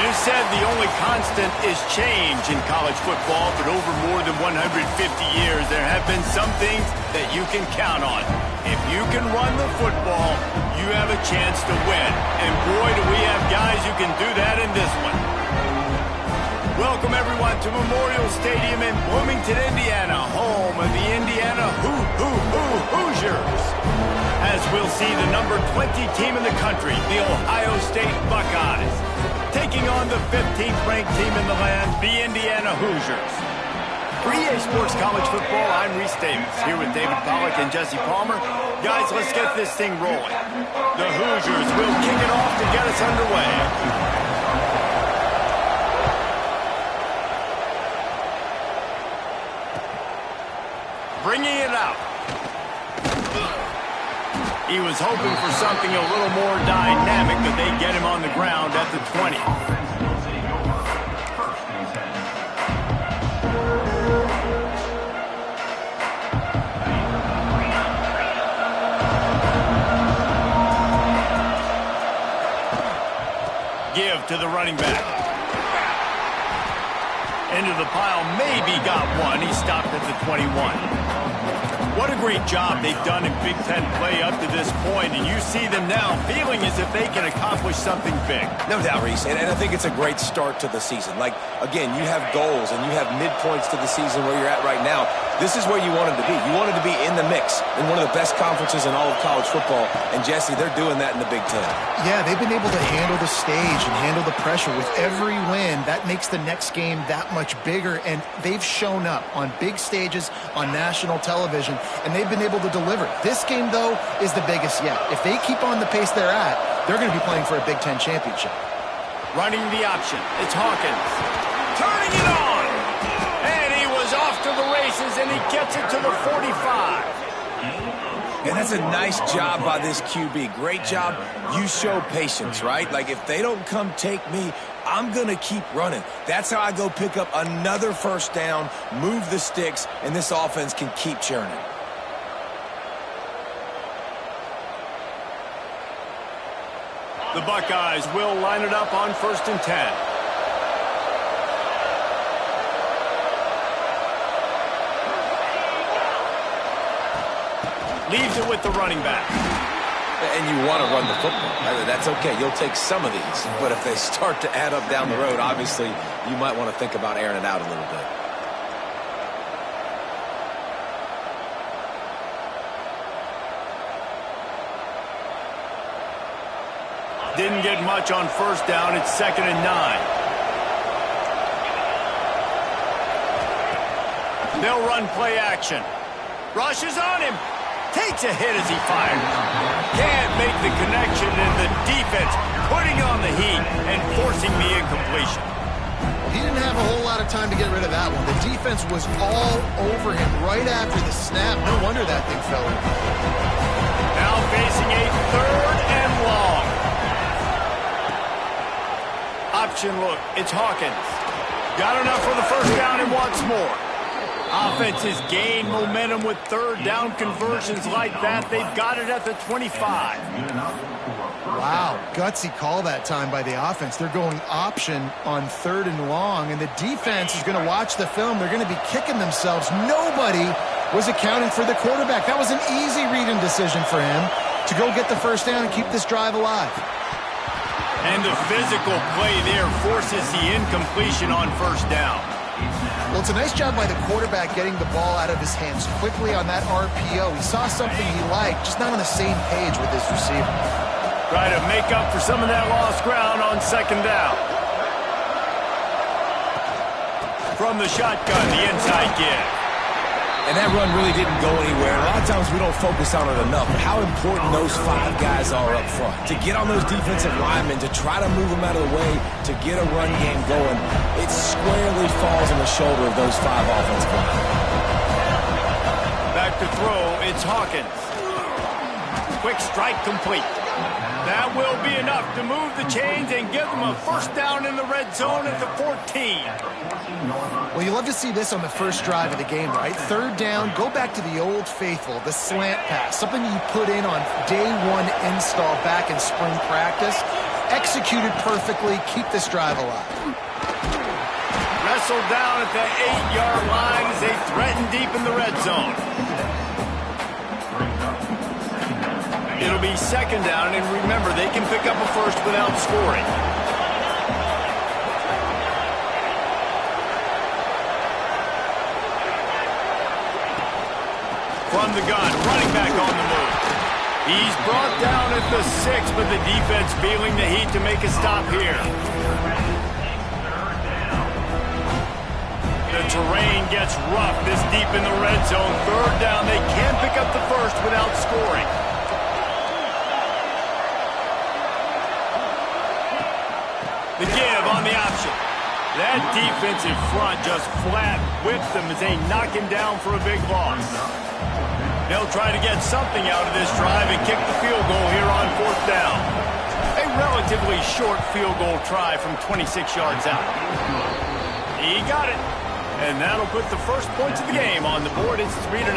It is said the only constant is change in college football, but over more than 150 years, there have been some things that you can count on. If you can run the football, you have a chance to win. And boy, do we have guys who can do that in this one. Welcome, everyone, to Memorial Stadium in Bloomington, Indiana, home of the Indiana Hoosiers. As we'll see the number 20 team in the country, the Ohio State Buckeyes, taking on the 15th ranked team in the land, the Indiana Hoosiers. For EA Sports College Football, I'm Reese Davis, here with David Pollack and Jesse Palmer. Guys, let's get this thing rolling. The Hoosiers will kick it off to get us underway. Bringing it out. He was hoping for something a little more dynamic, but they get him on the ground at the 20. Give to the running back. Into the pile, maybe got one. He stopped at the 21. What a great job they've done in Big Ten play up to this point, and you see them now feeling as if they can accomplish something big. No doubt, Reese, and I think it's a great start to the season. Like, again, you have goals and you have midpoints to the season where you're at right now. This is where you wanted to be. You wanted to be in the mix in one of the best conferences in all of college football, and Jesse, they're doing that in the Big Ten. Yeah, they've been able to handle the stage and handle the pressure. With every win, that makes the next game that much bigger, and they've shown up on big stages on national television, and they've been able to deliver. This game, though, is the biggest yet. If they keep on the pace they're at, they're going to be playing for a Big Ten championship. Running the option. It's Hawkins. Turning it on. And he was off to the races, and he gets it to the 45. And that's a nice job by this QB. Great job. You show patience, right? Like, if they don't come take me, I'm going to keep running. That's how I go pick up another first down, move the sticks, and this offense can keep churning. The Buckeyes will line it up on 1st and 10. Leaves it with the running back. And you want to run the football. That's okay. You'll take some of these. But if they start to add up down the road, obviously, you might want to think about airing it out a little bit. Didn't get much on 1st down. It's 2nd and 9. They'll run play action. Rushes on him. Takes a hit as he fires. Can't make the connection, and the defense putting on the heat and forcing the incompletion. He didn't have a whole lot of time to get rid of that one. The defense was all over him right after the snap. No wonder that thing fell in. Now facing a 3rd and long. Option look. It's Hawkins. Got enough for the first down and wants more. Offenses gain momentum with 3rd down conversions like that. They've got it at the 25. Wow, gutsy call that time by the offense. They're going option on 3rd and long, and the defense is going to watch the film. They're going to be kicking themselves. Nobody was accounting for the quarterback. That was an easy reading decision for him to go get the first down and keep this drive alive. And the physical play there forces the incompletion on 1st down. Well, it's a nice job by the quarterback getting the ball out of his hands quickly on that RPO. He saw something he liked, just not on the same page with his receiver. Try to make up for some of that lost ground on 2nd down. From the shotgun, the inside give. And that run really didn't go anywhere. A lot of times we don't focus on it enough, but how important those 5 guys are up front. To get on those defensive linemen, to try to move them out of the way, to get a run game going, it squarely falls on the shoulder of those 5 offensive linemen. Back to throw, it's Hawkins. Quick strike complete. That will be enough to move the chains and give them a first down in the red zone at the 14. Well, you love to see this on the first drive of the game, right? 3rd down, go back to the old faithful, the slant pass, something you put in on day 1 install back in spring practice. executed perfectly, keep this drive alive. Wrestled down at the 8-yard line as they threaten deep in the red zone. It'll be second down, and remember, they can pick up a first without scoring. From the gun, running back on the move. He's brought down at the 6, but the defense feeling the heat to make a stop here. The terrain gets rough this deep in the red zone. Third down, they can pick up the first without scoring. The give on the option. That defensive front just flat whipped them as they knock him down for a big loss. They'll try to get something out of this drive and kick the field goal here on fourth down. A relatively short field goal try from 26 yards out. He got it. And that'll put the first points of the game on the board. It's 3-0.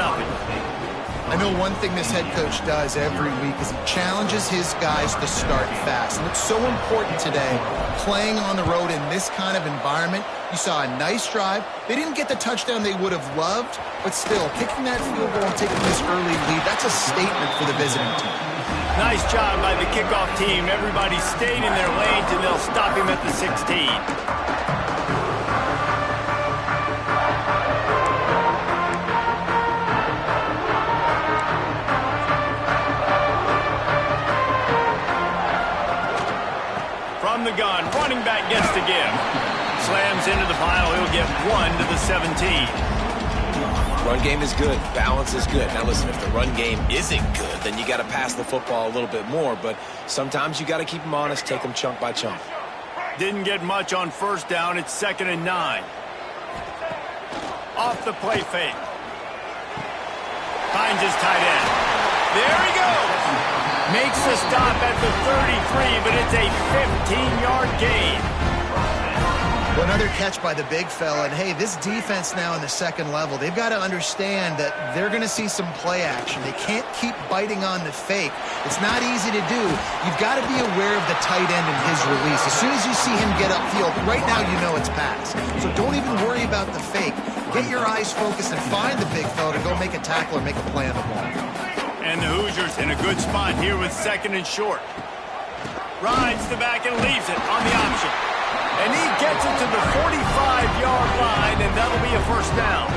I know one thing this head coach does every week is he challenges his guys to start fast. And it's so important today, playing on the road in this kind of environment. You saw a nice drive. They didn't get the touchdown they would have loved, but still, kicking that field goal and taking this early lead, that's a statement for the visiting team. Nice job by the kickoff team. Everybody stayed in their lanes, and they'll stop him at the 16. From the gun, running back gets the give. Slams into the pile, he'll get 1 to the 17. Run game is good, balance is good. Now listen, if the run game isn't good, then you got to pass the football a little bit more, but sometimes you got to keep them honest, take them chunk by chunk. Didn't get much on first down, it's 2nd and 9. Off the play fake. Finds his tight end. There he goes! Makes the stop at the 33, but it's a 15-yard gain. Well, another catch by the big fella. And, hey, this defense now in the second level, they've got to understand that they're going to see some play action. They can't keep biting on the fake. It's not easy to do. You've got to be aware of the tight end and his release. As soon as you see him get upfield, right now you know it's pass. So don't even worry about the fake. Get your eyes focused and find the big fella to go make a tackle or make a play on the ball. And the Hoosiers in a good spot here with 2nd and short. Rides the back and leaves it on the option. And he gets it to the 45-yard line, and that'll be a first down.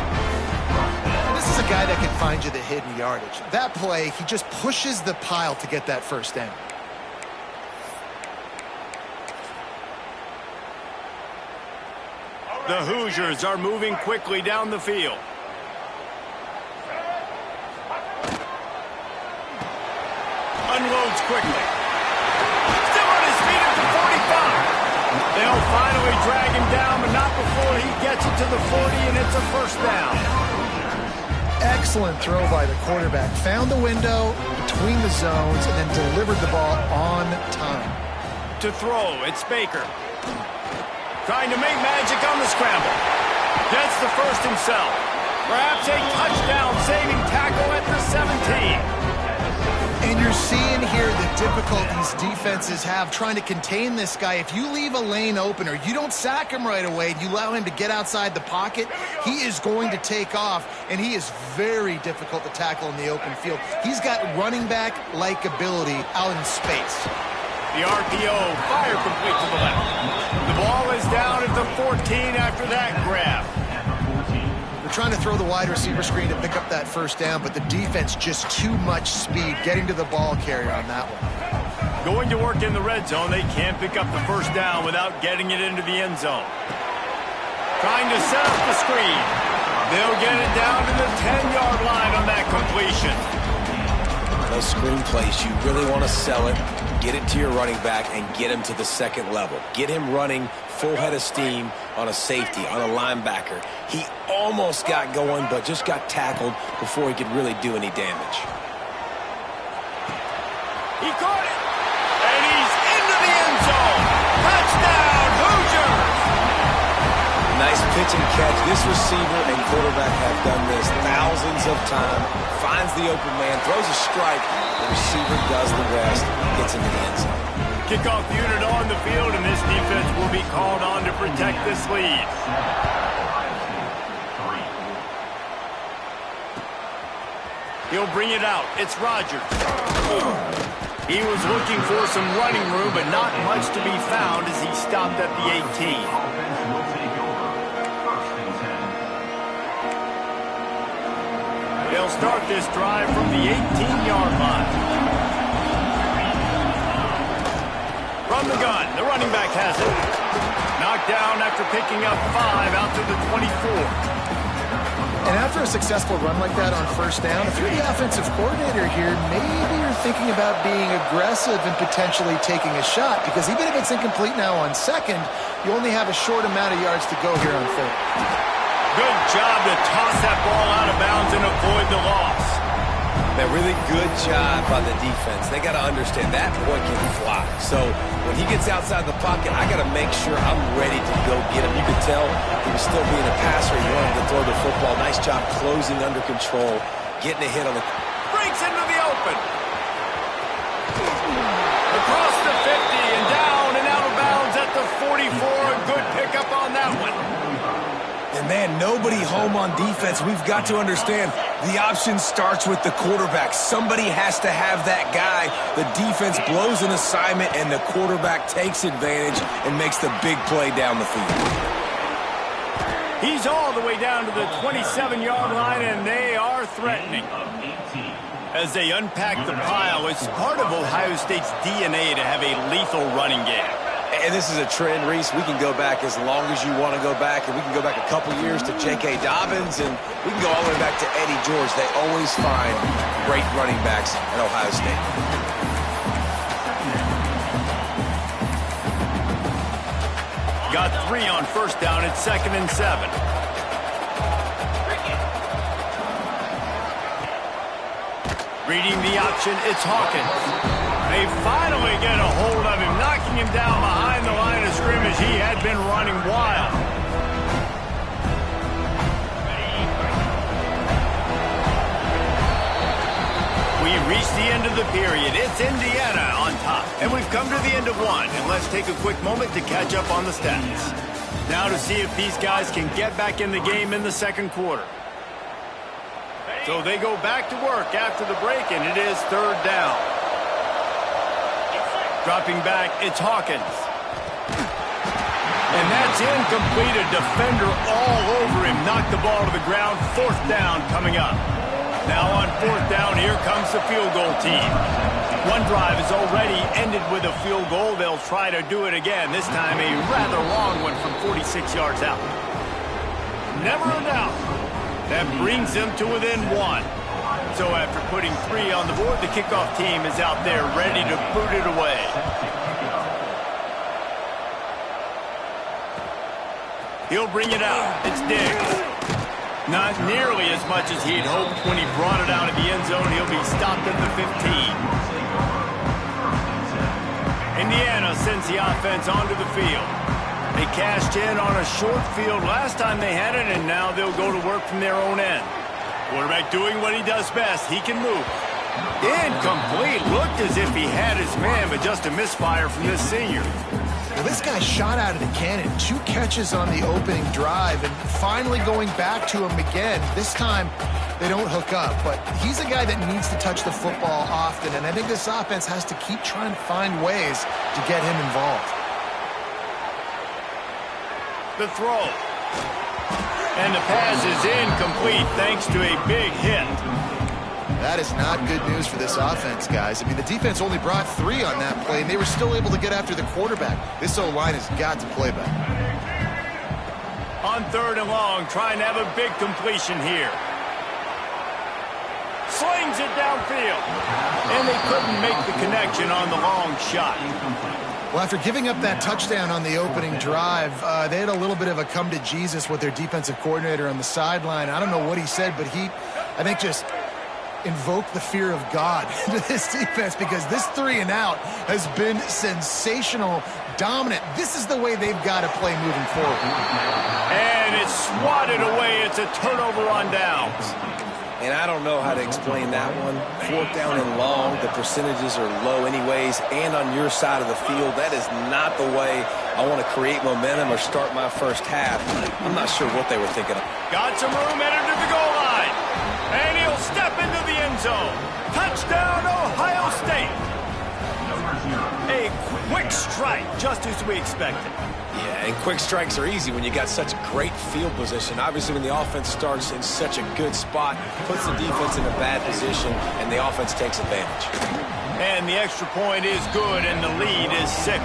This is a guy that can find you the hidden yardage. That play, he just pushes the pile to get that first down. The Hoosiers are moving quickly down the field. Unloads quickly. Still on his feet at the 45. They'll finally drag him down, but not before he gets it to the 40, and it's a first down. Excellent throw by the quarterback. Found the window between the zones and then delivered the ball on time. To throw, it's Baker. Trying to make magic on the scramble. Gets the first himself. Perhaps a touchdown-saving tackle at the 17. And you're seeing here the difficulties defenses have trying to contain this guy. If you leave a lane open or you don't sack him right away, you allow him to get outside the pocket, he is going to take off, and he is very difficult to tackle in the open field. He's got running back-like ability out in space. The RPO, fire complete to the left. The ball is down at the 14 after that grab. Trying to throw the wide receiver screen to pick up that first down, but the defense just too much speed getting to the ball carrier on that one. Going to work in the red zone, they can't pick up the first down without getting it into the end zone. Trying to set up the screen. They'll get it down to the 10-yard line on that completion. Those screen plays, you really want to sell it, get it to your running back, and get him to the second level. Get him running full head of steam on a safety, on a linebacker. He almost got going, but just got tackled before he could really do any damage. He caught it, and he's into the end zone. Touchdown, Hoosiers! Nice pitch and catch. This receiver and quarterback have done this thousands of times. Finds the open man, throws a strike. The receiver does the rest, gets into the end zone. Kickoff unit on the field, and this defense will be called on to protect this lead. He'll bring it out. It's Rodgers. He was looking for some running room, but not much to be found as he stopped at the 18. They'll start this drive from the 18-yard line. From the gun, the running back has it. Knocked down after picking up 5 out to the 24. And after a successful run like that on first down, if you're the offensive coordinator here, maybe you're thinking about being aggressive and potentially taking a shot, because even if it's incomplete now on second, you only have a short amount of yards to go here on third. Good job to toss that ball out of bounds and avoid the loss. A really good job by the defense. They got to understand that boy can fly. So when he gets outside the pocket, I got to make sure I'm ready to go get him. You could tell he was still being a passer. He wanted to throw the football. Nice job closing under control, getting a hit on the... Breaks into the open. Across the 50 and down and out of bounds at the 44. A good pickup on that one. And man, nobody home on defense. We've got to understand the option starts with the quarterback. Somebody has to have that guy. The defense blows an assignment, and the quarterback takes advantage and makes the big play down the field. He's all the way down to the 27-yard line, and they are threatening. As they unpack the pile, it's part of Ohio State's DNA to have a lethal running game. And this is a trend, Reese. We can go back as long as you want to go back, and we can go back a couple years to J.K. Dobbins, and we can go all the way back to Eddie George. They always find great running backs at Ohio State. Got 3 on first down. It's 2nd and 7. Reading the option, it's Hawkins. They finally get a hold of him, knocking him down behind the line of scrimmage. He had been running wild. We reached the end of the period. It's Indiana on top. And we've come to the end of one. And let's take a quick moment to catch up on the stats. Now to see if these guys can get back in the game in the second quarter. So they go back to work after the break, and it is 3rd down. Dropping back, it's Hawkins. And that's incomplete. A defender all over him. Knocked the ball to the ground. 4th down coming up. Now on 4th down, here comes the field goal team. One drive has already ended with a field goal. They'll try to do it again. This time a rather long one from 46 yards out. Never a doubt. That brings them to within 1. So after putting 3 on the board, the kickoff team is out there ready to boot it away. He'll bring it out. It's Diggs. Not nearly as much as he'd hoped when he brought it out of the end zone. He'll be stopped at the 15. Indiana sends the offense onto the field. They cashed in on a short field last time they had it, and now they'll go to work from their own end. Quarterback doing what he does best. He can move. Incomplete. Looked as if he had his man, but just a misfire from this senior. Well, this guy shot out of the cannon. 2 catches on the opening drive, and finally going back to him again. This time, they don't hook up, but he's a guy that needs to touch the football often, and I think this offense has to keep trying to find ways to get him involved. The throw. And the pass is incomplete thanks to a big hit. That is not good news for this offense, guys. I mean, the defense only brought 3 on that play, and they were still able to get after the quarterback. This O-line has got to play better. On 3rd and long, trying to have a big completion here. Slings it downfield. And they couldn't make the connection on the long shot. Well, after giving up that touchdown on the opening drive, they had a little bit of a come to Jesus with their defensive coordinator on the sideline. I don't know what he said, but he, I think, just invoked the fear of God into this defense, because this 3 and out has been sensational, dominant. This is the way they've got to play moving forward. And it's swatted away. It's a turnover on downs. And I don't know how to explain that one. 4th down and long, the percentages are low anyways, and on your side of the field, that is not the way I want to create momentum or start my first half. I'm not sure what they were thinking of. Got some room headed to the goal line. And he'll step into the end zone. Touchdown, Ohio State. A quick strike, just as we expected. Yeah, and quick strikes are easy when you got such great field position. Obviously, when the offense starts in such a good spot, puts the defense in a bad position, and the offense takes advantage. And the extra point is good, and the lead is 6.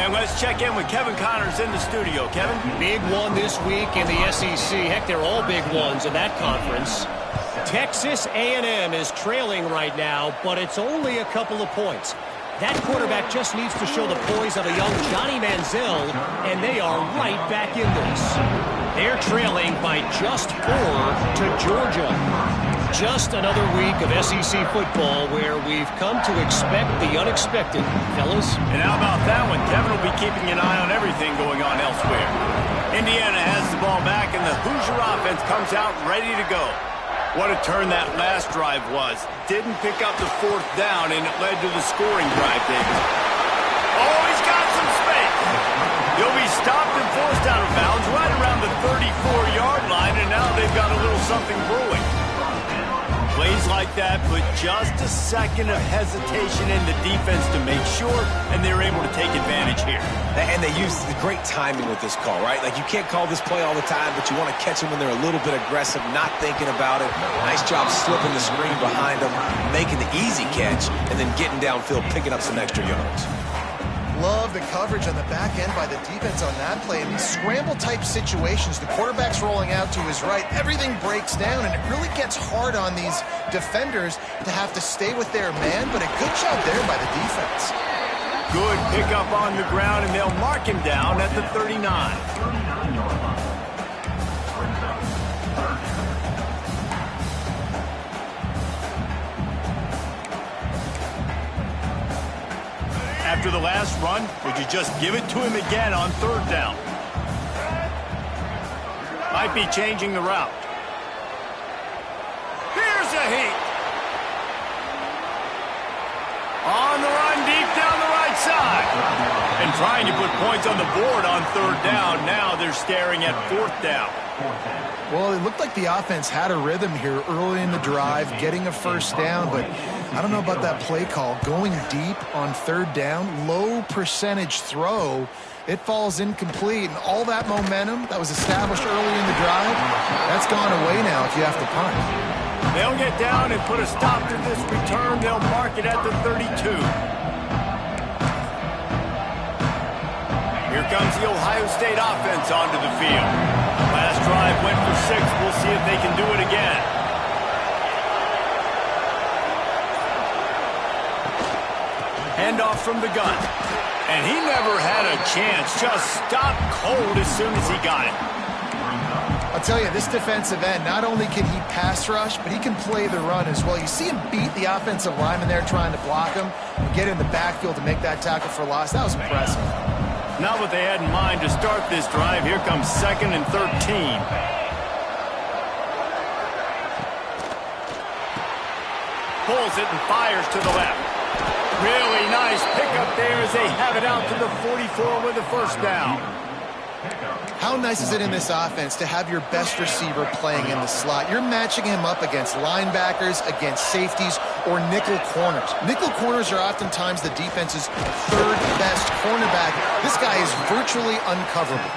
And let's check in with Kevin Connors in the studio. Kevin? Big one this week in the SEC. Heck, they're all big ones in that conference. Texas A&M is trailing right now, but it's only a couple of points. That quarterback just needs to show the poise of a young Johnny Manziel, and they are right back in this. They're trailing by just 4 to Georgia. Just another week of SEC football where we've come to expect the unexpected, fellas. And how about that one? Kevin will be keeping an eye on everything going on elsewhere. Indiana has the ball back, and the Hoosier offense comes out ready to go. What a turn that last drive was. Didn't pick up the 4th down, and it led to the scoring drive, David. Oh, he's got some space. He'll be stopped and forced out of bounds right around the 34-yard line, and now they've got a little something brewing. Plays like that put just a second of hesitation in the defense to make sure, and they're able to take advantage here. And they use the great timing with this call, right? Like, you can't call this play all the time, but you want to catch them when they're a little bit aggressive, not thinking about it. Nice job slipping the screen behind them, making the easy catch, and then getting downfield, picking up some extra yards. Love the coverage on the back end by the defense on that play. In these scramble-type situations, the quarterback's rolling out to his right. Everything breaks down, and it really gets hard on these defenders to have to stay with their man, but a good job there by the defense. Good pickup on the ground, and they'll mark him down at the 39. After the last run, would you just give it to him again on 3rd down? Might be changing the route. Here's a heat. On the run, deep down the right side. And trying to put points on the board on 3rd down. Now they're staring at 4th down. Well, it looked like the offense had a rhythm here early in the drive, getting a 1st down, but I don't know about that play call. Going deep on 3rd down, low percentage throw, it falls incomplete, and all that momentum that was established early in the drive, that's gone away now if you have to punt. They'll get down and put a stop to this return. They'll mark it at the 32. Here comes the Ohio State offense onto the field. Last drive went for 6. We'll see if they can do it again. Handoff from the gun. And he never had a chance. Just stopped cold as soon as he got it. I'll tell you, this defensive end, not only can he pass rush, but he can play the run as well. You see him beat the offensive lineman there trying to block him and get in the backfield to make that tackle for loss. That was impressive. Not what they had in mind to start this drive. Here comes 2nd and 13. Pulls it and fires to the left. Really nice pickup there as they have it out to the 44 with a 1st down. How nice is it in this offense to have your best receiver playing in the slot? You're matching him up against linebackers, against safeties, or nickel corners. Nickel corners are oftentimes the defense's 3rd best cornerback. This guy is virtually uncoverable.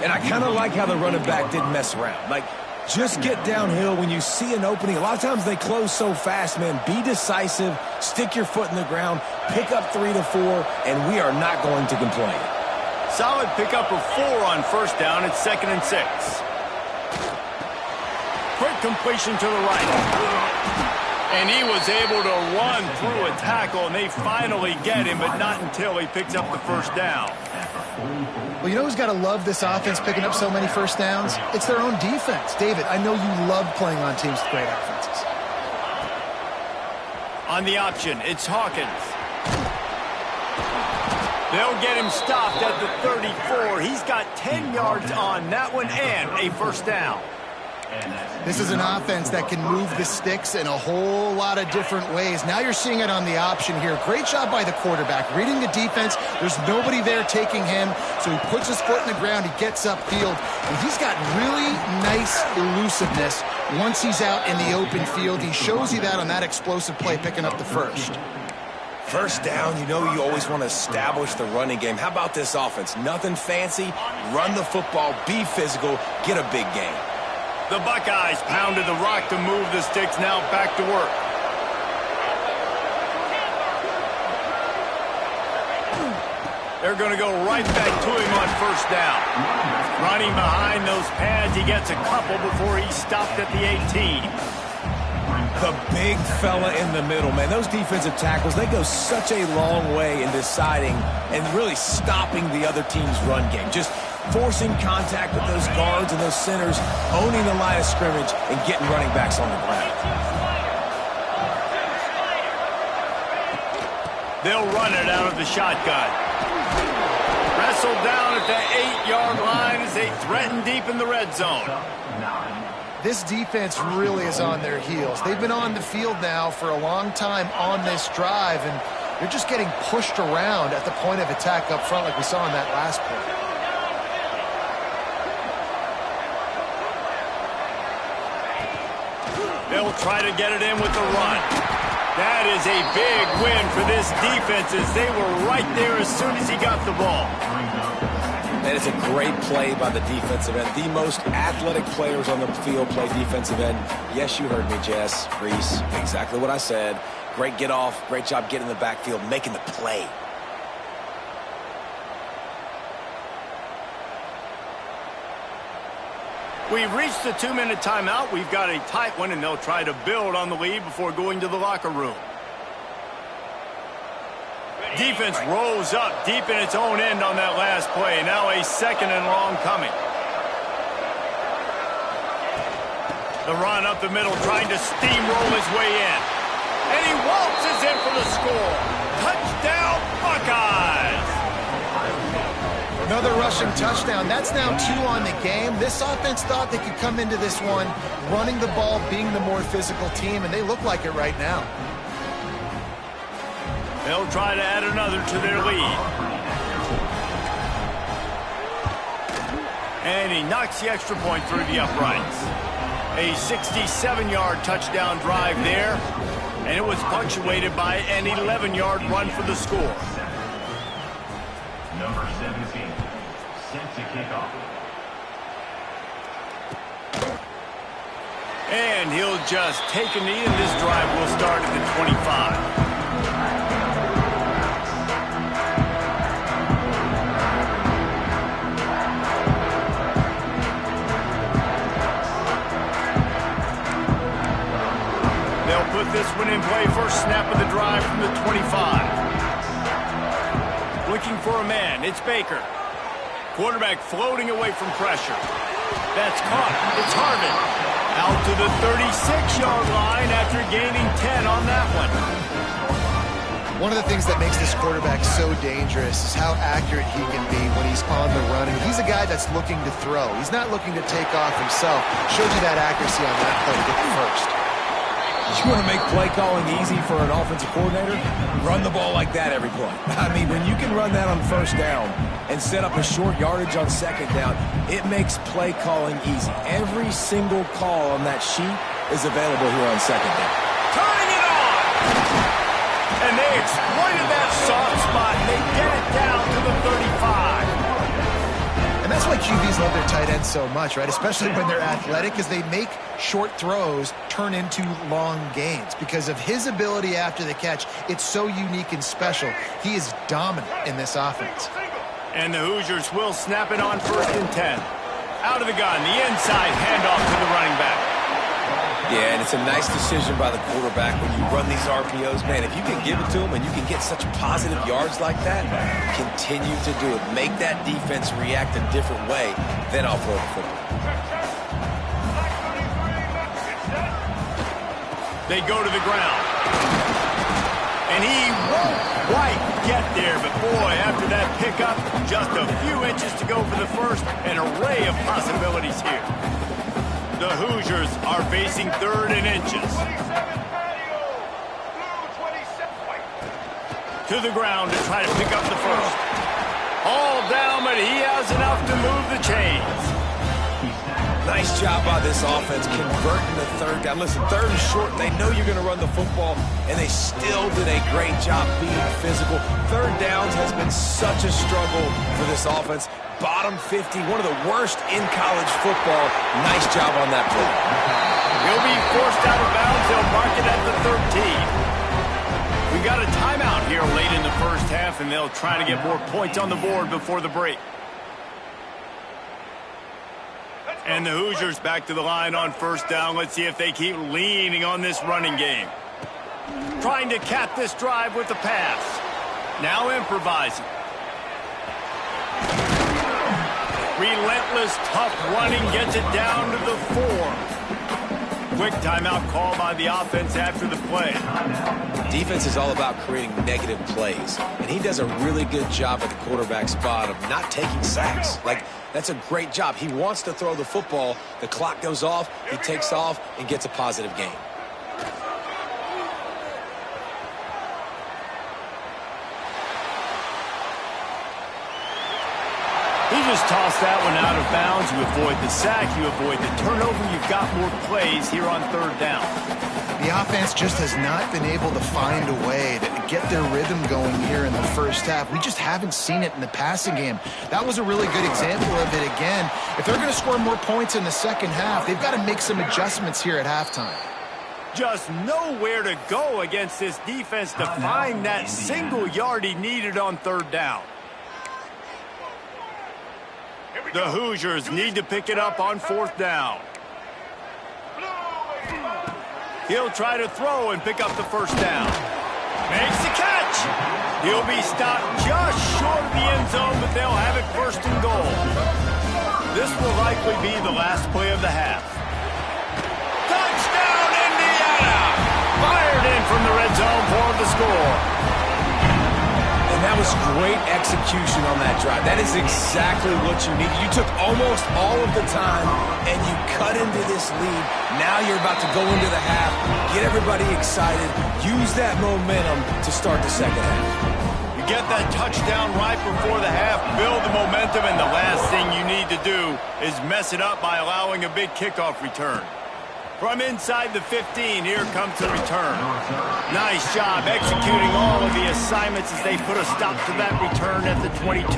And I kind of like how the running back didn't mess around. Like, just get downhill when you see an opening. A lot of times they close so fast, man. Be decisive, stick your foot in the ground, pick up 3 to 4, and we are not going to complain. Solid pickup of 4 on 1st down. It's 2nd and 6. Quick completion to the right. And he was able to run through a tackle, and they finally get him, but not until he picks up the 1st down. Well, you know who's got to love this offense picking up so many 1st downs? It's their own defense. David, I know you love playing on teams with great offenses. On the option, it's Hawkins. They'll get him stopped at the 34. He's got 10 yards on that one and a 1st down. This is an offense that can move the sticks in a whole lot of different ways. Now you're seeing it on the option here. Great job by the quarterback. Reading the defense, there's nobody there taking him, so he puts his foot in the ground, he gets upfield, and he's got really nice elusiveness once he's out in the open field. He shows you that on that explosive play, picking up the first. First down, you know you always want to establish the running game. How about this offense? Nothing fancy. Run the football, be physical, get a big gain. The Buckeyes pounded the rock to move the sticks. Now back to work. They're going to go right back to him on first down. Running behind those pads, he gets a couple before he's stopped at the 18. The big fella in the middle, man. Those defensive tackles, they go such a long way in deciding and really stopping the other team's run game. Just forcing contact with those guards and those centers, owning the line of scrimmage, and getting running backs on the ground. They'll run it out of the shotgun. Wrestled down at the 8-yard line as they threaten deep in the red zone. This defense really is on their heels. They've been on the field now for a long time on this drive, and they're just getting pushed around at the point of attack up front like we saw in that last play. They'll try to get it in with the run. That is a big win for this defense as they were right there as soon as he got the ball. That is a great play by the defensive end. The most athletic players on the field play defensive end. Yes, you heard me, Jess, Reese. Exactly what I said. Great get off. Great job getting in the backfield, making the play. We've reached the 2-minute timeout. We've got a tight one, and they'll try to build on the lead before going to the locker room. Defense rolls up deep in its own end on that last play. Now a 2nd and long coming. The run up the middle, trying to steamroll his way in. And he waltzes in for the score. Touchdown, Buckeyes! Another rushing touchdown. That's now 2 on the game. This offense thought they could come into this one running the ball, being the more physical team, and they look like it right now. They'll try to add another to their lead. And he knocks the extra point through the uprights. A 67-yard touchdown drive there, and it was punctuated by an 11-yard run for the score. Number 17, set to kick off. And he'll just take a knee, and this drive will start at the 25. Put this one in play. First snap of the drive from the 25. Looking for a man. It's Baker. Quarterback floating away from pressure. That's caught. It's Harvin. Out to the 36-yard line after gaining 10 on that one. One of the things that makes this quarterback so dangerous is how accurate he can be when he's on the run. And he's a guy that's looking to throw. He's not looking to take off himself. Showed you that accuracy on that play to get the first. You want to make play calling easy for an offensive coordinator? Run the ball like that every play. I mean, when you can run that on first down and set up a short yardage on second down, it makes play calling easy. Every single call on that sheet is available here on second down. Turning it on! And they exploited that soft spot. They get it down to the 35. And that's why QBs love their tight ends so much, right? Especially when they're athletic, because they make short throws turn into long gains. Because of his ability after the catch, it's so unique and special. He is dominant in this offense. And the Hoosiers will snap it on 1st and 10. Out of the gun, the inside handoff to the running back. Yeah, and it's a nice decision by the quarterback when you run these RPOs. Man, if you can give it to him and you can get such positive yards like that, continue to do it. Make that defense react a different way, then I'll throw the football. They go to the ground. And he won't quite get there, but boy, after that pickup, just a few inches to go for the first, an array of possibilities here. The Hoosiers are facing 3rd and inches. To the ground to try to pick up the first. All down, but he has enough to move the chains. Nice job by this offense converting the 3rd down. Listen, 3rd and short, they know you're going to run the football, and they still did a great job being physical. 3rd downs has been such a struggle for this offense. Bottom 50, one of the worst in college football. Nice job on that play. He'll be forced out of bounds. They'll mark it at the 13. We got a timeout here late in the first half, and they'll try to get more points on the board before the break. And the Hoosiers back to the line on 1st down. Let's see if they keep leaning on this running game. Trying to cap this drive with the pass. Now improvising. Relentless, tough running gets it down to the 4. Quick timeout call by the offense after the play. Defense is all about creating negative plays, and he does a really good job at the quarterback spot of not taking sacks. That's a great job. He wants to throw the football. The clock goes off, he takes off, and gets a positive gain. He just tossed that one out of bounds. You avoid the sack, you avoid the turnover. You've got more plays here on 3rd down. The offense just has not been able to find a way to get their rhythm going here in the first half. We just haven't seen it in the passing game. That was a really good example of it again. If they're going to score more points in the second half, they've got to make some adjustments here at halftime. Just nowhere to go against this defense to find that single yard he needed on 3rd down. The Hoosiers need to pick it up on 4th down. He'll try to throw and pick up the 1st down. Makes the catch. He'll be stopped just short of the end zone, but they'll have it 1st and goal. This will likely be the last play of the half. Touchdown, Indiana! Fired in from the red zone for the score. And that was great execution on that drive. That is exactly what you need. You took almost all of the time, and you cut into this lead. Now you're about to go into the half, get everybody excited, use that momentum to start the second half. You get that touchdown right before the half, build the momentum, and the last thing you need to do is mess it up by allowing a big kickoff return. From inside the 15, here comes the return. Nice job executing all of the assignments as they put a stop to that return at the 22.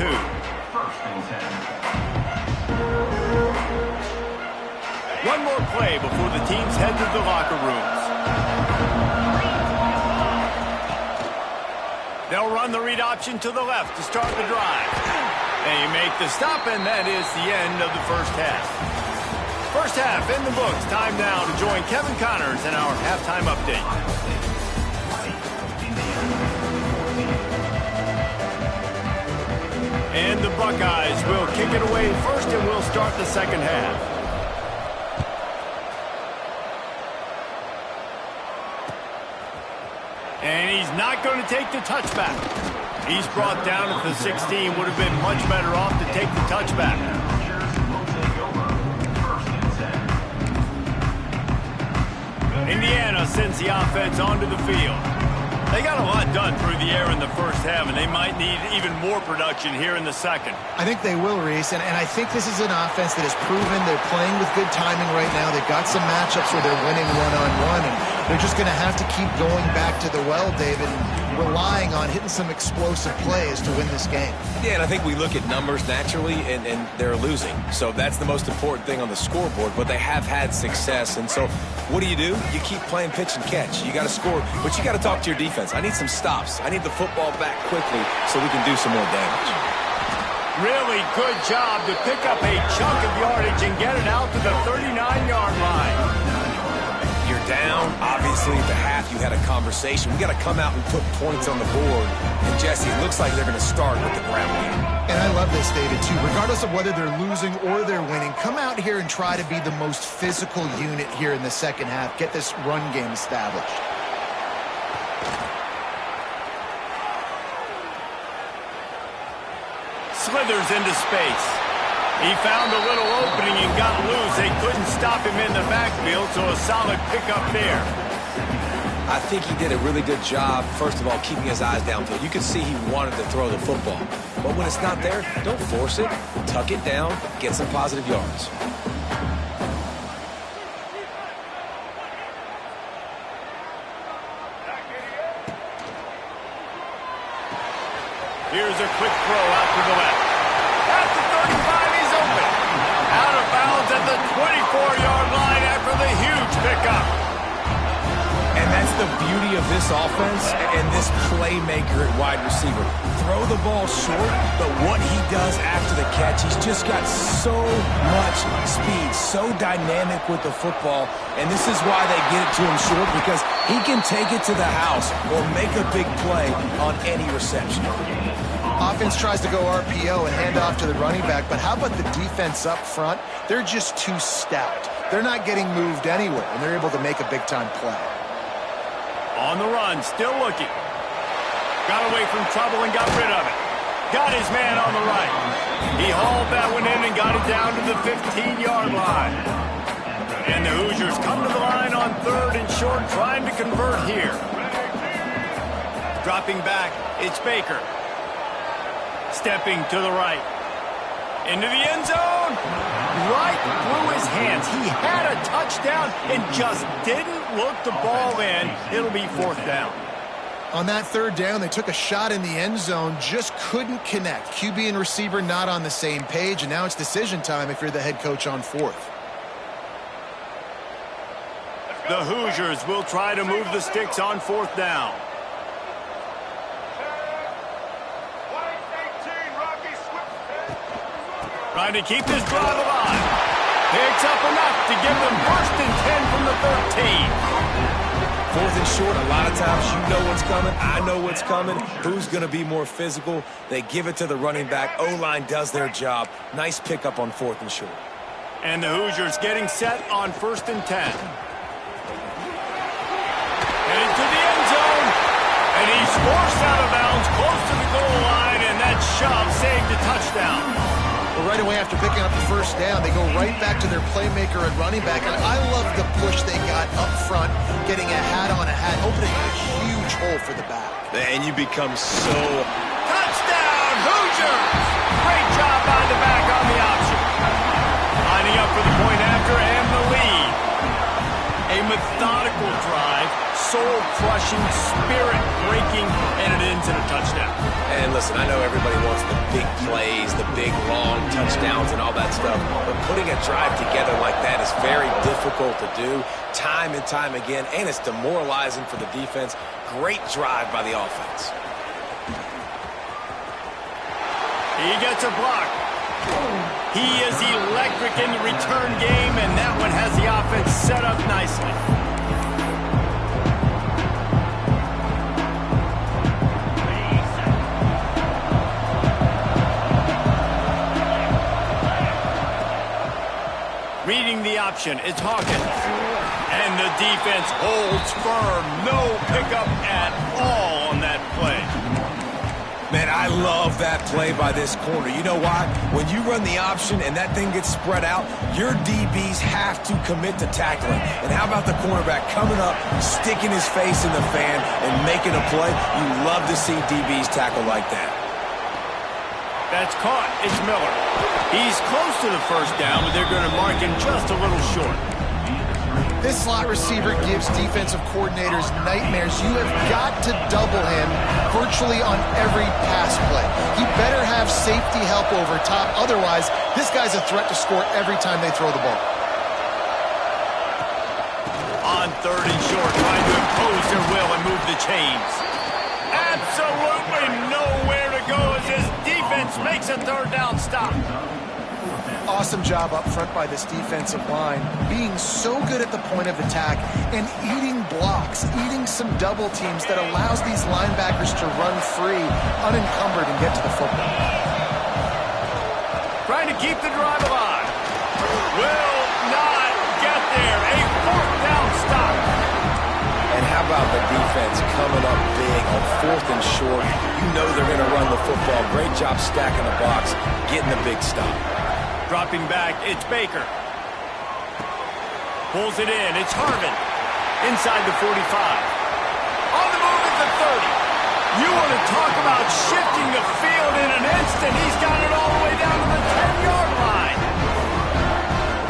One more play before the teams head to the locker rooms. They'll run the read option to the left to start the drive. They make the stop, and that is the end of the first half. First half in the books. Time now to join Kevin Connors in our halftime update. And the Buckeyes will kick it away first, and we'll start the second half. And he's not going to take the touchback. He's brought down at the 16. Would have been much better off to take the touchback. Indiana sends the offense onto the field. They got a lot done through the air in the first half, and they might need even more production here in the second. I think they will, Reese, and I think this is an offense that has proven they're playing with good timing right now. They've got some matchups where they're winning one-on-one, and they're just going to have to keep going back to the well, David, and relying on hitting some explosive plays to win this game. Yeah, and I think we look at numbers naturally, and they're losing. So that's the most important thing on the scoreboard, but they have had success. And so what do? You keep playing pitch and catch. You got to score, but you got to talk to your defense. I need some stops. I need the football back quickly so we can do some more damage. Really good job to pick up a chunk of yardage and get it out to the 39-yard line. You're down. Obviously, at the half, you had a conversation. We got to come out and put points on the board. And, Jesse, it looks like they're going to start with the ground game. And I love this, David, too. Regardless of whether they're losing or they're winning, come out here and try to be the most physical unit here in the second half. Get this run game established. Slithers into space. He found a little opening and got loose. They couldn't stop him in the backfield, so a solid pickup there. I think he did a really good job, first of all, keeping his eyes downfield. You could see he wanted to throw the football. But when it's not there, don't force it. Tuck it down, get some positive yards. Here's a quick throw out to the left. At the 35, he's open. Out of bounds at the 24-yard line after the huge pickup. And that's the beauty of this offense and this playmaker at wide receiver. Throw the ball short, but what he does after the catch, he's just got so much speed, so dynamic with the football, and this is why they get it to him short, because he can take it to the house or make a big play on any reception. Offense tries to go RPO and hand off to the running back, but how about the defense up front? They're just too stout. They're not getting moved anywhere, and they're able to make a big-time play. On the run, still looking. Got away from trouble and got rid of it. Got his man on the right. He hauled that one in and got it down to the 15-yard line. And the Hoosiers come to the line on 3rd and short, trying to convert here. Dropping back, it's Baker. Stepping to the right. Into the end zone. Right through his hands. He had a touchdown and just didn't look the ball in. It'll be 4th down. On that 3rd down, they took a shot in the end zone, just couldn't connect. QB and receiver not on the same page, and now it's decision time if you're the head coach on 4th. The Hoosiers will try to move the sticks on 4th down. Trying to keep this drive alive. Picks up enough to give them 1st and 10 from the 13. 4th and short, a lot of times you know what's coming. I know what's coming. Who's going to be more physical? They give it to the running back. O-line does their job. Nice pickup on 4th and short. And the Hoosiers getting set on 1st and 10. Headed to the end zone. And he's forced out of bounds close to the goal line, and that shove saved a touchdown. Well, right away after picking up the 1st down, they go right back to their playmaker at running back. And I love the push they got up front, getting a hat on a hat, opening a huge hole for the back. And you become so... Touchdown, Hoosiers! Great job by the back on the option. Lining up for the point after and the lead. A methodical drive, soul-crushing, spirit-breaking, and it ends in a touchdown. And listen, I know everybody wants the big plays, the big, long touchdowns and all that stuff, but putting a drive together like that is very difficult to do time and time again, and it's demoralizing for the defense. Great drive by the offense. He gets a block. He is electric in the return game, and that one has the offense set up nicely. Reading the option, it's Hawkins. And the defense holds firm. No pickup at all on that play. Man, I love that play by this corner. You know why? When you run the option and that thing gets spread out, your DBs have to commit to tackling. And how about the cornerback coming up, sticking his face in the fan, and making a play? You love to see DBs tackle like that. That's caught. It's Miller. He's close to the 1st down, but they're going to mark him just a little short. This slot receiver gives defensive coordinators nightmares. You have got to double him virtually on every pass play. He better have safety help over top. Otherwise, this guy's a threat to score every time they throw the ball. On 3rd and short, trying to impose their will and move the chains. Absolutely nowhere to go as his defense makes a 3rd down stop. Awesome job up front by this defensive line, being so good at the point of attack and eating blocks, eating some double teams that allows these linebackers to run free, unencumbered, and get to the football. Trying to keep the drive alive. Will not get there. A 4th down stop. And how about the defense coming up big on 4th and short? You know they're going to run the football. Great job stacking the box, getting the big stop. Dropping back, it's Baker. Pulls it in, it's Harvin. Inside the 45. On the move at the 30. You want to talk about shifting the field in an instant. He's got it all the way down to the 10-yard line.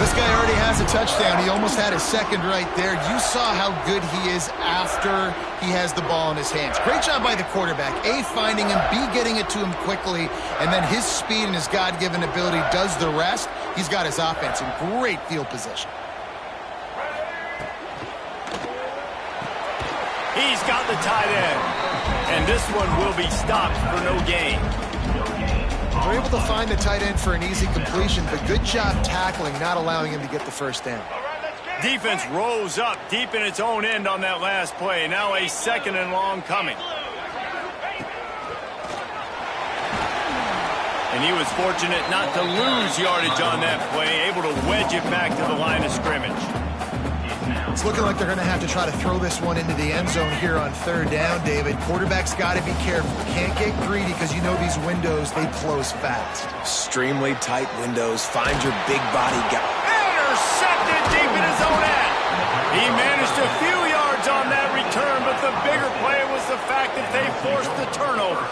This guy already has a touchdown. He almost had his second right there. You saw how good he is after he has the ball in his hands. Great job by the quarterback. A, finding him, B, getting it to him quickly, and then his speed and his God-given ability does the rest. He's got his offense in great field position. He's got the tight end. And this one will be stopped for no gain. We're able to find the tight end for an easy completion, but good job tackling, not allowing him to get the first down. Defense rose up deep in its own end on that last play. Now a second and long coming. And he was fortunate not to lose yardage on that play, able to wedge it back to the line of scrimmage. It's looking like they're going to have to try to throw this one into the end zone here on third down, David. Quarterback's got to be careful. Can't get greedy because you know these windows, they close fast. Extremely tight windows. Find your big body guy. Intercepted deep in his own end. He managed a few yards on that return, but the bigger play was the fact that they forced the turnover.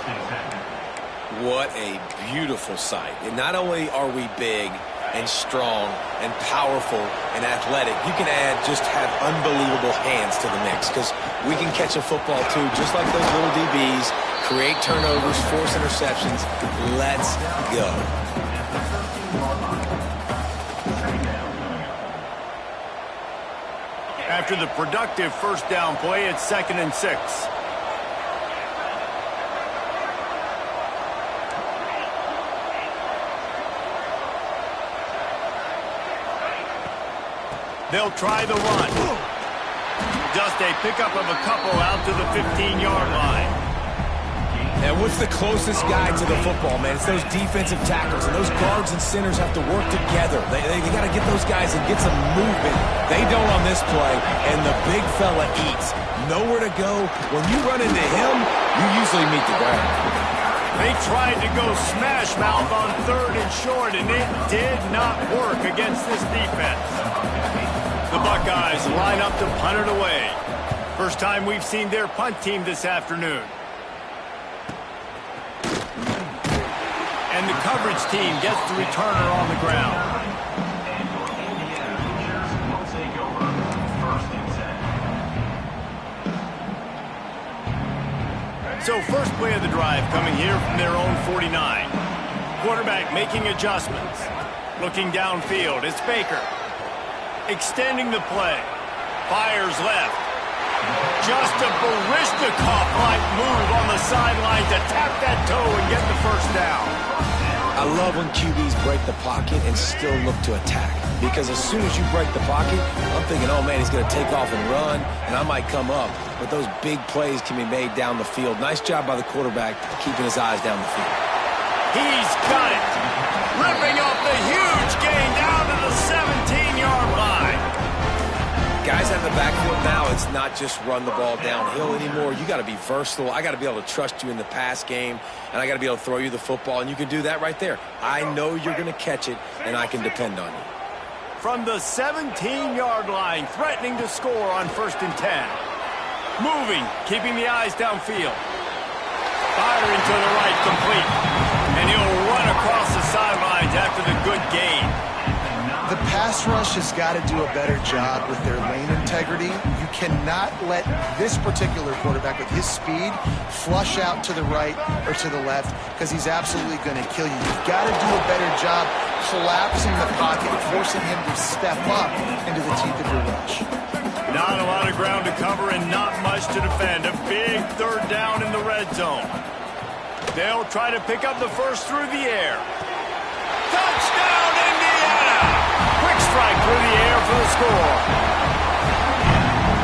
What a beautiful sight. And not only are we big and strong and powerful and athletic, you can have unbelievable hands to the mix, because we can catch a football too, just like those little DBs, create turnovers, force interceptions. Let's go. After the productive first down play, it's 2nd and 6. They'll try the run. Just a pickup of a couple out to the 15-yard line. And what's the closest guy to the football, man? It's those defensive tackles, and those guards and centers have to work together. They got to get those guys and get some movement. They don't on this play, and the big fella eats. Nowhere to go. When you run into him, you usually meet the ground. They tried to go smash mouth on 3rd and short, and it did not work against this defense. The Buckeyes line up to punt it away. First time we've seen their punt team this afternoon. And the coverage team gets the returner on the ground. So first play of the drive coming here from their own 49. Quarterback making adjustments. Looking downfield, it's Baker. Extending the play. Fires left. Just a Baryshnikov-like move on the sideline to tap that toe and get the first down. I love when QBs break the pocket and still look to attack. Because as soon as you break the pocket, I'm thinking, oh man, he's going to take off and run, and I might come up. But those big plays can be made down the field. Nice job by the quarterback keeping his eyes down the field. He's got it. Ripping off the huge gain down to the 17-yard line. Guys out of the backfield now, it's not just run the ball downhill anymore. You got to be versatile. I got to be able to trust you in the pass game, and I got to be able to throw you the football, and you can do that right there. I know you're going to catch it, and I can depend on you. From the 17-yard line, threatening to score on 1st and 10. Moving, keeping the eyes downfield. Firing to the right, complete. And he'll run across the sidelines after the good gain. The pass rush has got to do a better job with their lane integrity. You cannot let this particular quarterback with his speed flush out to the right or to the left, because he's absolutely going to kill you. You've got to do a better job collapsing the pocket, forcing him to step up into the teeth of your rush. Not a lot of ground to cover and not much to defend. A big 3rd down in the red zone. They'll try to pick up the first through the air. Touchdown, Indiana! Quick strike through the air for the score.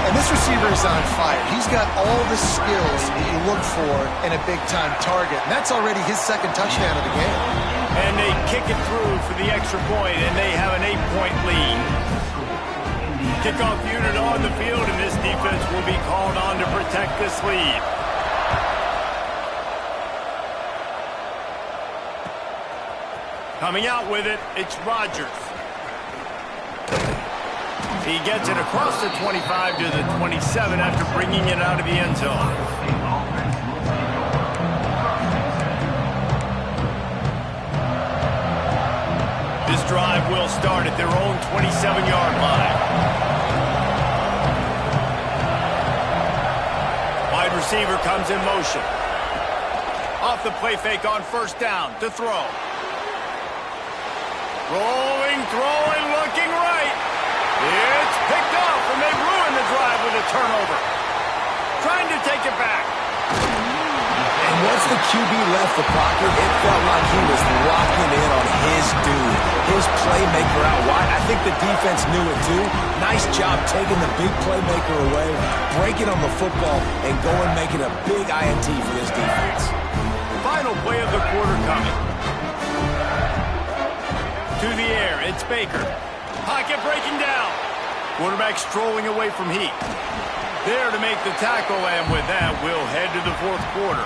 And this receiver is on fire. He's got all the skills that you look for in a big-time target. And that's already his 2nd touchdown of the game. And they kick it through for the extra point, and they have an 8-point lead. Kickoff unit on the field, and this defense will be called on to protect this lead. Coming out with it, it's Rodgers. He gets it across the 25 to the 27 after bringing it out of the end zone. This drive will start at their own 27-yard line. Wide receiver comes in motion. Off the play fake on first down to throw. Rolling, throwing, looking right. It's picked off, and they ruin the drive with a turnover. Trying to take it back. And once the QB left the pocket, it felt like he was locking in on his dude, his playmaker out wide. I think the defense knew it too. Nice job taking the big playmaker away, breaking on the football, and going making a big INT for this defense. Final play of the quarter coming. To the air, it's Baker. Pocket breaking down. Quarterback strolling away from Heat. There to make the tackle, and with that, we'll head to the fourth quarter.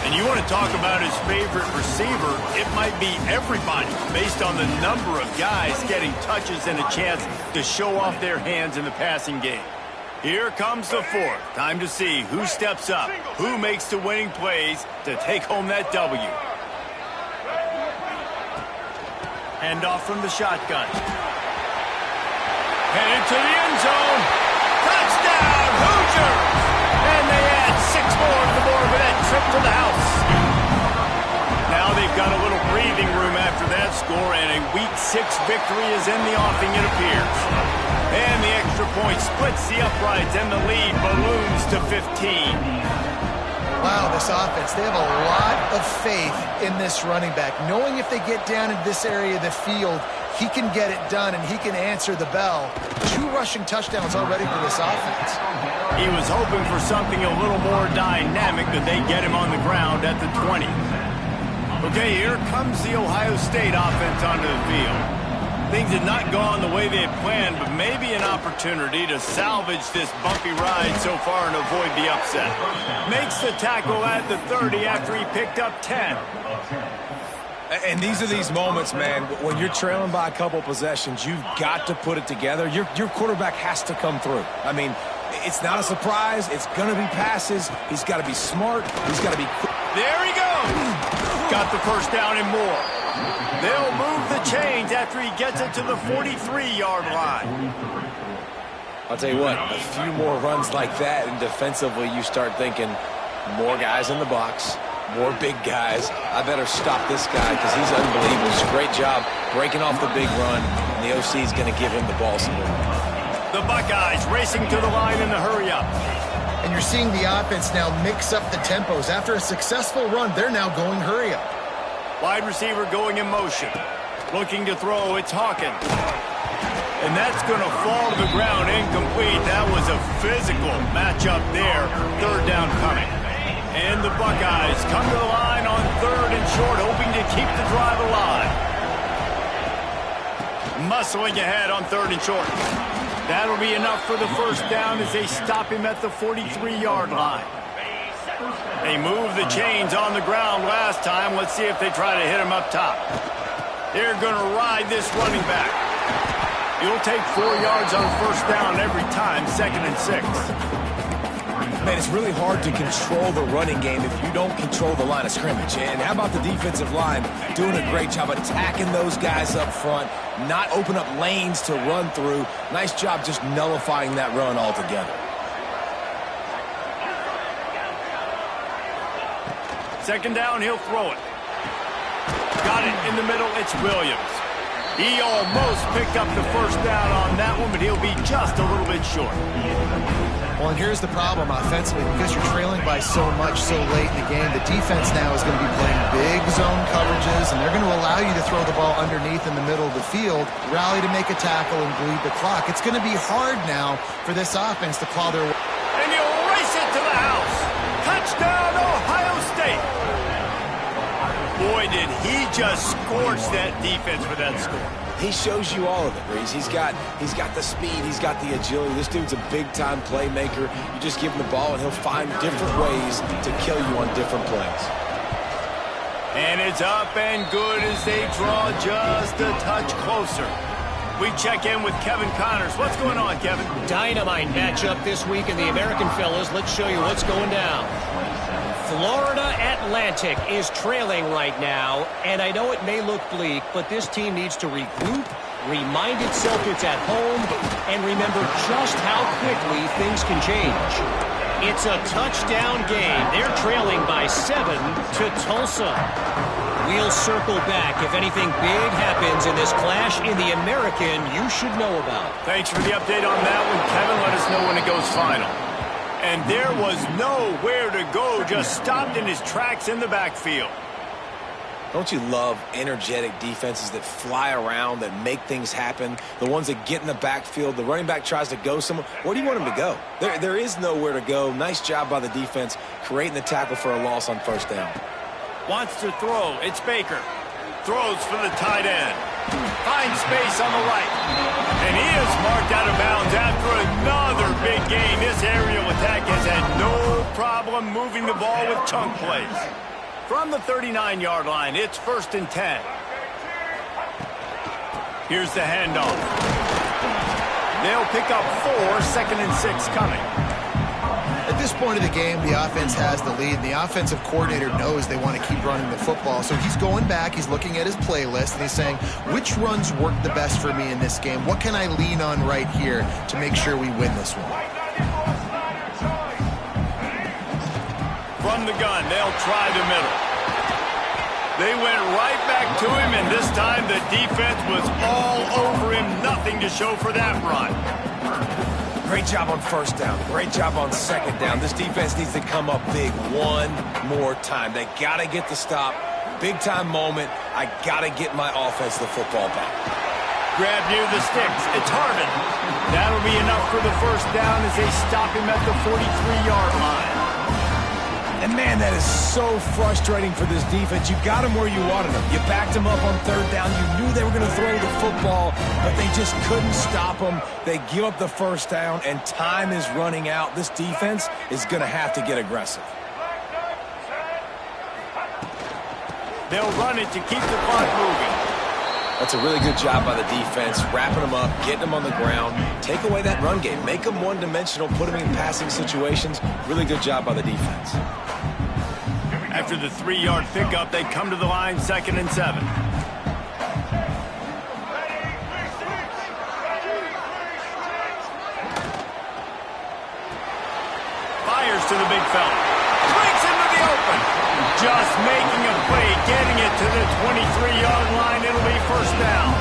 And you want to talk about his favorite receiver, it might be everybody, based on the number of guys getting touches and a chance to show off their hands in the passing game. Here comes the fourth. Time to see who steps up, who makes the winning plays to take home that W. Hand off from the shotgun. Headed to the end zone. Touchdown, Hoosiers! And they add 6 more to the board with that trip to the house. Now they've got a little breathing room after that score, and a Week 6 victory is in the offing, it appears. And the extra point splits the uprights, and the lead balloons to 15. Wow, this offense, they have a lot of faith in this running back. Knowing if they get down in this area of the field, he can get it done and he can answer the bell. 2 rushing touchdowns already for this offense. He was hoping for something a little more dynamic, but they get him on the ground at the 20. Okay, here comes the Ohio State offense onto the field. Things had not gone the way they had planned, but maybe an opportunity to salvage this bumpy ride so far and avoid the upset. Makes the tackle at the 30 after he picked up 10. And these are these moments, man, when you're trailing by a couple possessions, you've got to put it together. Your quarterback has to come through. I mean, it's not a surprise. It's going to be passes. He's got to be smart. He's got to be quick. There he goes. Got the first down and more. They'll move the chains after he gets it to the 43-yard line. I'll tell you what, a few more runs like that, and defensively you start thinking more guys in the box, more big guys. I better stop this guy because he's unbelievable. It's a great job breaking off the big run, and the OC is going to give him the ball some more. The Buckeyes racing to the line in the hurry-up. And you're seeing the offense now mix up the tempos. After a successful run, they're now going hurry-up. Wide receiver going in motion. Looking to throw, it's Hawkins. And that's going to fall to the ground incomplete. That was a physical matchup there. Third down coming. And the Buckeyes come to the line on 3rd and short, hoping to keep the drive alive. Muscling ahead on 3rd and short. That'll be enough for the first down as they stop him at the 43-yard line. They moved the chains on the ground last time. Let's see if they try to hit him up top. They're going to ride this running back. You'll take 4 yards on first down every time, 2nd and 6. Man, it's really hard to control the running game if you don't control the line of scrimmage. And how about the defensive line doing a great job attacking those guys up front, not open up lanes to run through. Nice job just nullifying that run altogether. Second down, he'll throw it. Got it in the middle, it's Williams. He almost picked up the first down on that one, but he'll be just a little bit short. Well, and here's the problem offensively. Because you're trailing by so much so late in the game, the defense now is going to be playing big zone coverages, and they're going to allow you to throw the ball underneath in the middle of the field, rally to make a tackle, and bleed the clock. It's going to be hard now for this offense to claw their way. And he'll race it to the house. Touchdown, Ohio State. Boy, did he just scorch that defense for that score. He shows you all of it, Reese. He's got the speed, he's got the agility. This dude's a big-time playmaker. You just give him the ball, and he'll find different ways to kill you on different plays. And it's up and good as they draw just a touch closer. We check in with Kevin Connors. What's going on, Kevin? Dynamite matchup this week in the American, fellas. Let's show you what's going down. Florida Atlantic is trailing right now, and I know it may look bleak, but this team needs to regroup, remind itself it's at home, and remember just how quickly things can change. It's a touchdown game. They're trailing by 7 to Tulsa. We'll circle back if anything big happens in this clash in the American you should know about. Thanks for the update on that one, Kevin. Let us know when it goes final. And there was nowhere to go, just stopped in his tracks in the backfield. Don't you love energetic defenses that fly around, that make things happen? The ones that get in the backfield, the running back tries to go somewhere. Where do you want him to go? There is nowhere to go. Nice job by the defense, creating the tackle for a loss on first down. Wants to throw. It's Baker. Throws for the tight end. Finds space on the right. And he is marked out of bounds after another big gain. This aerial attack has had no problem moving the ball with chunk plays. From the 39-yard line, it's 1st and 10. Here's the handoff. They'll pick up 4, 2nd and 6 coming. At this point of the game, the offense has the lead. The offensive coordinator knows they want to keep running the football. So he's going back, he's looking at his playlist, and he's saying, which runs work the best for me in this game? What can I lean on right here to make sure we win this one? From the gun, they'll try the middle. They went right back to him, and this time the defense was all over him. Nothing to show for that run. Great job on first down. Great job on second down. This defense needs to come up big one more time. They got to get the stop. Big-time moment. I got to get my offense the football back. Grab near the sticks. It's Harvin. That'll be enough for the first down as they stop him at the 43-yard line. And, man, that is so frustrating for this defense. You got him where you wanted him. You backed him up on third down. You knew they were going to throw the football, but they just couldn't stop him. They give up the first down, and time is running out. This defense is going to have to get aggressive. They'll run it to keep the clock moving. That's a really good job by the defense, wrapping them up, getting them on the ground. Take away that run game. Make them one-dimensional, put them in passing situations. Really good job by the defense. After the 3-yard pickup, they come to the line, 2nd and 7. Fires to the big fella. Breaks into the open. Just making a play, getting it to the 23-yard line. It'll be first down.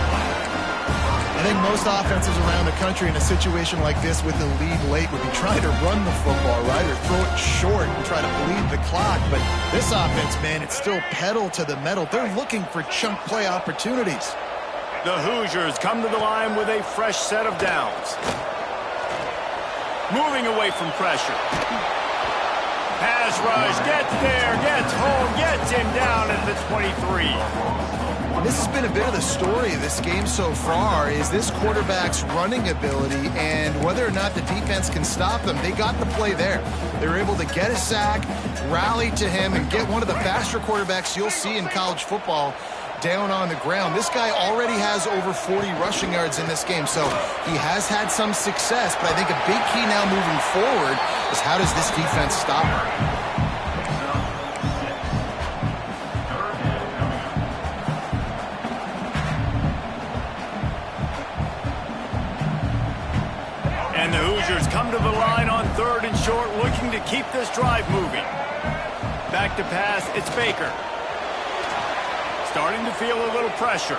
I think most offenses around the country in a situation like this with the lead late would be trying to run the football, right, or throw it short and try to bleed the clock. But this offense, man, it's still pedal to the metal. They're looking for chunk play opportunities. The Hoosiers come to the line with a fresh set of downs. Moving away from pressure. Pass rush, gets there, gets home, gets him down at the 23. This has been a bit of the story of this game so far, is this quarterback's running ability and whether or not the defense can stop them. They got the play there. They were able to get a sack, rally to him, and get one of the faster quarterbacks you'll see in college football down on the ground. This guy already has over 40 rushing yards in this game, so he has had some success, but I think a big key now moving forward is how does this defense stop him? And the Hoosiers come to the line on 3rd and short, looking to keep this drive moving. Back to pass, it's Baker. Starting to feel a little pressure.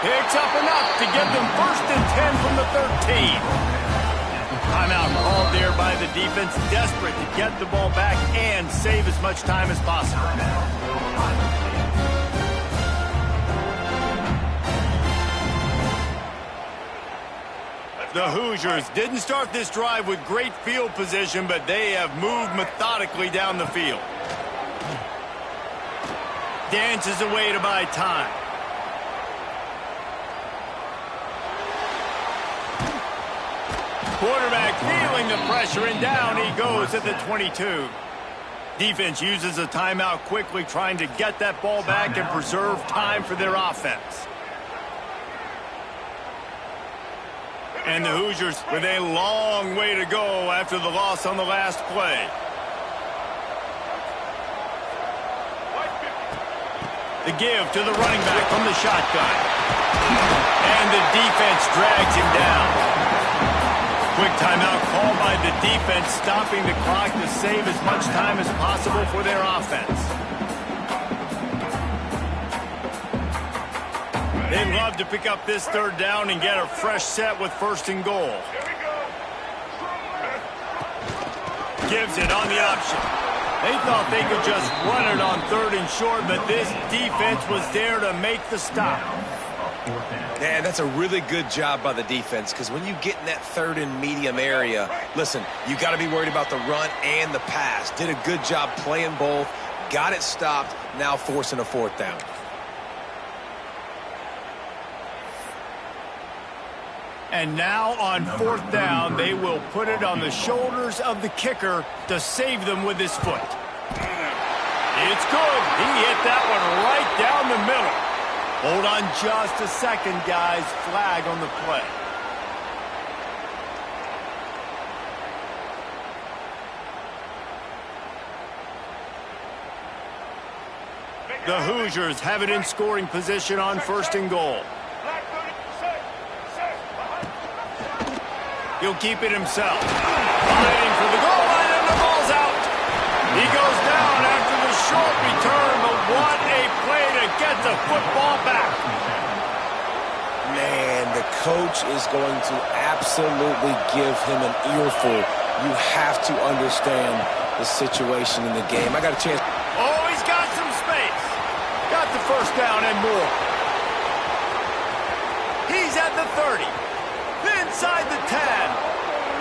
Picks up enough to get them 1st and 10 from the 13. Timeout called there by the defense, desperate to get the ball back and save as much time as possible. The Hoosiers didn't start this drive with great field position, but they have moved methodically down the field. Dances away to buy time. Quarterback feeling the pressure, and down he goes at the 22. Defense uses a timeout quickly, trying to get that ball back and preserve time for their offense. And the Hoosiers with a long way to go after the loss on the last play. The give to the running back from the shotgun. And the defense drags him down. Quick timeout called by the defense, stopping the clock to save as much time as possible for their offense. They'd love to pick up this third down and get a fresh set with 1st and goal. Gives it on the option. They thought they could just run it on 3rd and short, but this defense was there to make the stop. Yeah, that's a really good job by the defense, because when you get in that 3rd and medium area, listen, you got to be worried about the run and the pass. Did a good job playing both, got it stopped, now forcing a 4th down. And now on 4th down, they will put it on the shoulders of the kicker to save them with his foot. It's good. He hit that one right down the middle. Hold on just a second, guys. Flag on the play. The Hoosiers have it in scoring position on 1st and goal. He'll keep it himself. Fighting for the goal line, and the ball's out. He goes down after the short return, but what a play to get the football back. Man, the coach is going to absolutely give him an earful. You have to understand the situation in the game. I got a chance. Oh, he's got some space. Got the 1st down and more. He's at the 30. Inside the 10.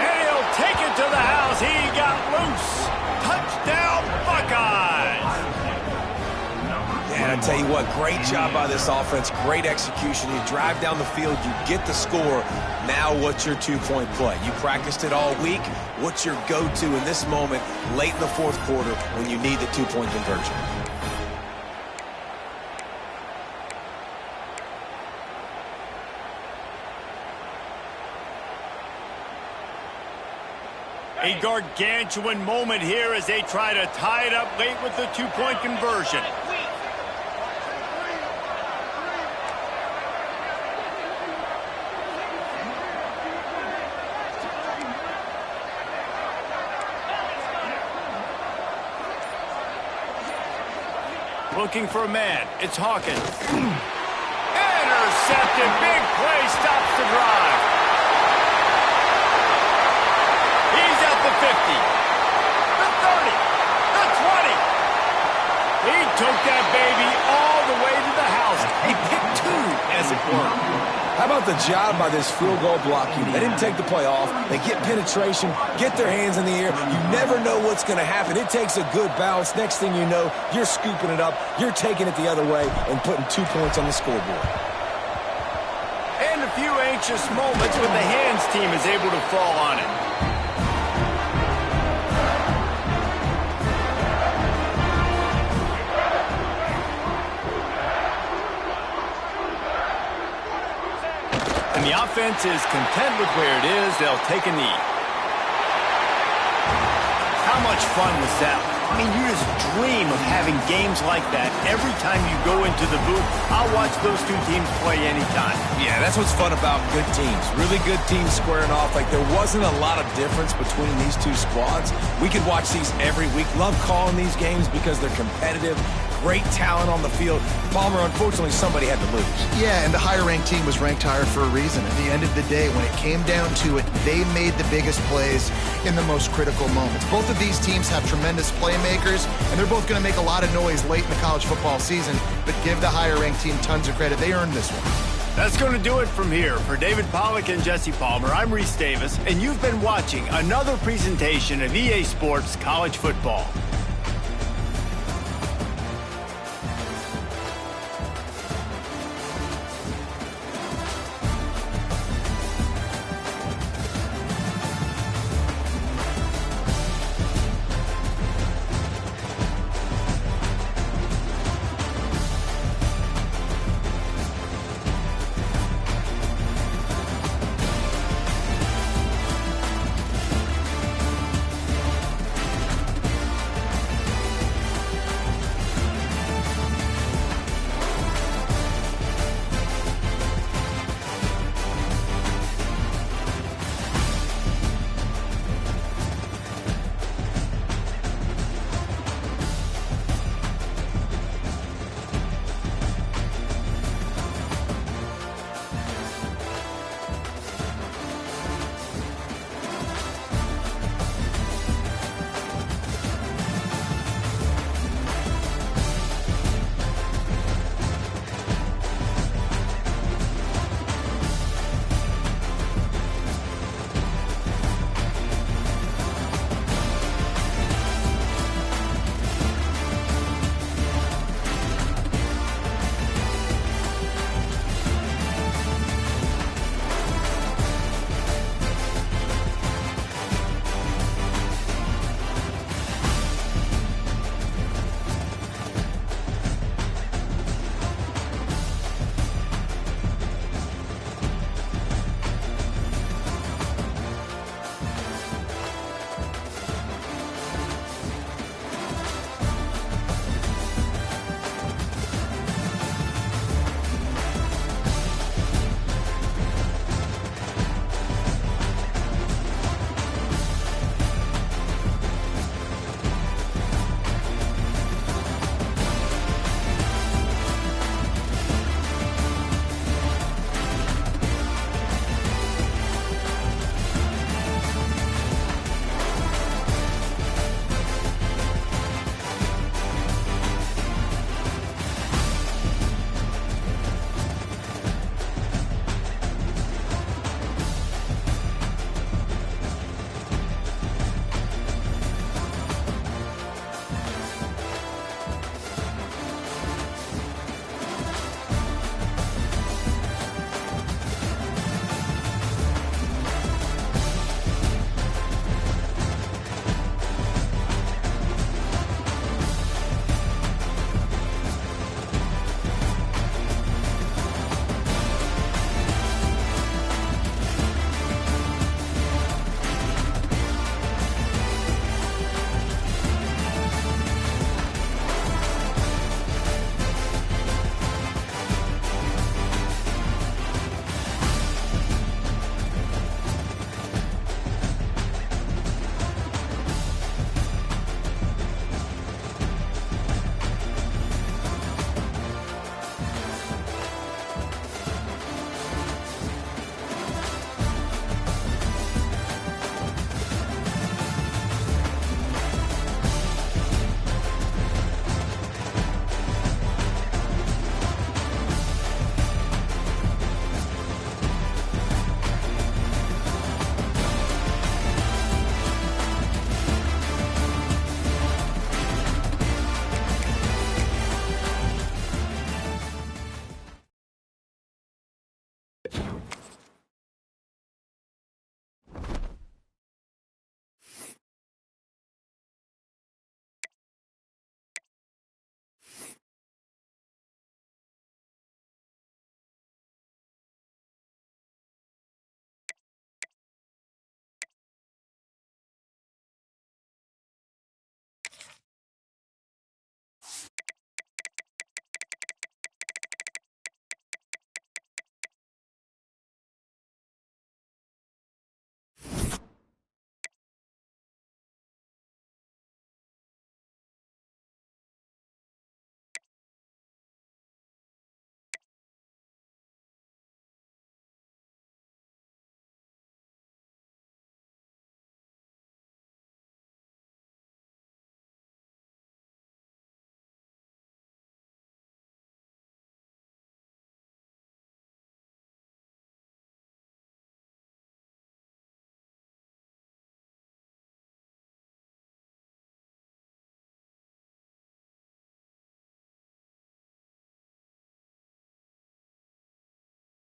And he'll take it to the house. He got loose. Touchdown, Buckeyes. Yeah, I tell you what, great job by this offense. Great execution. You drive down the field, you get the score. Now what's your 2-point play? You practiced it all week. What's your go-to in this moment late in the 4th quarter when you need the 2-point conversion? A gargantuan moment here as they try to tie it up late with the 2-point conversion. Looking for a man. It's Hawkins. Intercepted. Big play. Stops the drive. He's at the 50. The 30. The 20. He took that baby all the way to the house. A pick 2, as it were. How about the job by this field goal blocking? They didn't take the play off. They get penetration, get their hands in the air. You never know what's going to happen. It takes a good bounce. Next thing you know, you're scooping it up. You're taking it the other way and putting 2 points on the scoreboard. And a few anxious moments when the hands team is able to fall on it. And the offense is content with where it is. They'll take a knee. How much fun was that? I mean, you just dream of having games like that every time you go into the booth. I'll watch those two teams play anytime. Yeah, that's what's fun about good teams. Really good teams squaring off. Like, there wasn't a lot of difference between these two squads. We could watch these every week. Love calling these games because they're competitive. Great talent on the field. Palmer, unfortunately, somebody had to lose. Yeah, and the higher-ranked team was ranked higher for a reason. At the end of the day, when it came down to it, they made the biggest plays in the most critical moments. Both of these teams have tremendous playmakers, and they're both going to make a lot of noise late in the college football season, but give the higher-ranked team tons of credit. They earned this one. That's going to do it from here. For David Pollack and Jesse Palmer, I'm Reese Davis, and you've been watching another presentation of EA Sports College Football.